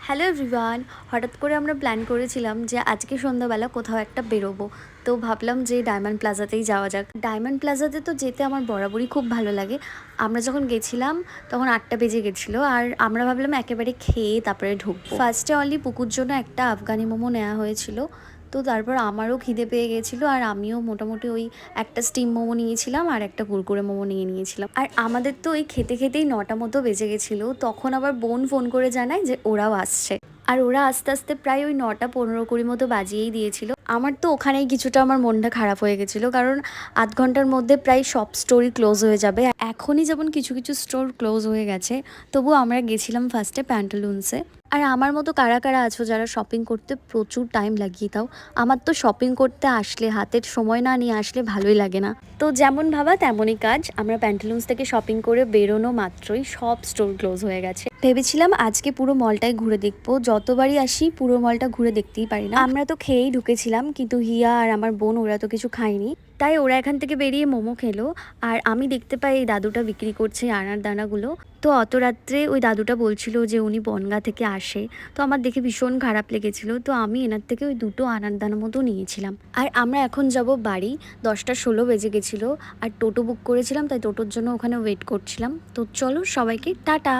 Hello everyone. হঠাৎ করে আমরা প্ল্যান করেছিলাম যে আজকে সন্ধ্যাবেলা কোথাও একটা বেরোবো। তো ভাবলাম যে ডায়মন্ড প্লাজাতেই যাওয়া যাক। ডায়মন্ড প্লাজাতে তো যেতে আমার বরাবরই খুব ভালো লাগে। আমরা যখন গেছিলাম তখন ৮টা বেজে গেছিলো, আর আমরা ভাবলাম একেবারে খেয়ে তারপরে ঢুকবো। ফার্স্টে অনলি পুকুর জন্য একটা আফগানি মোমো নেওয়া হয়েছিল। তো তারপর আমারও খিদে পেয়ে গেছিলো, আর আমিও মোটামুটি ওই একটা স্টিম মোমো নিয়েছিলাম আর একটা কুরকুরে মোমো নিয়েছিলাম। আর আমাদের তো ওই খেতে খেতেই ৯টা মতো বেজে গেছিলো। তখন আবার বোন ফোন করে জানায় যে ওরাও আসছে, আর ওরা আস্তে আস্তে প্রায় ওই ৯টা ১৫ ২০ মতো বাজিয়েই দিয়েছিল। আমার তো ওখানেই কিছুটা আমার মনটা খারাপ হয়ে গেছিলো, কারণ আধ ঘন্টার মধ্যে প্রায় সব স্টোরই ক্লোজ হয়ে যাবে। এখনই যেমন কিছু কিছু স্টোর ক্লোজ হয়ে গেছে, তবুও আমরা গেছিলাম ফার্স্টে প্যান্টালুন্সে। আর আমার মতো কারা কারা আছো যারা শপিং করতে প্রচুর টাইম লাগিয়ে দাও? আমার তো শপিং করতে আসলে হাতের সময় না নিয়ে আসলে ভালোই লাগে না। তো যেমন ভাবা তেমনই কাজ, আমরা প্যান্টালুন্স থেকে শপিং করে বেরোনো মাত্রই সব স্টোর ক্লোজ হয়ে গেছে। ভেবেছিলাম আজকে পুরো মলটাই ঘুরে দেখবো, যতবারই আসি পুরো মলটা ঘুরে দেখতেই পারি না। আমরা তো খেয়েই ঢুকেছিলাম, কিন্তু হিয়া আর আমার বোন ওরা তো কিছু খায়নি, তাই ওরা এখান থেকে বেরিয়ে মোমো খেলো। আর আমি দেখতে পাই এই দাদুটা বিক্রি করছে আনার দানাগুলো। তো অত রাত্রে ওই দাদুটা বলছিল যে উনি বনগা থেকে আসে। তো আমার দেখে ভীষণ খারাপ লেগেছিল, তো আমি এনার থেকে ওই দুটো আনার দানা মতো নিয়েছিলাম। আর আমরা এখন যাব বাড়ি। 10টা 16 বেজে গেছিলো, আর টোটো বুক করেছিলাম, তাই টোটোর জন্য ওখানে ওয়েট করছিলাম। তো চলো সবাইকে টাটা।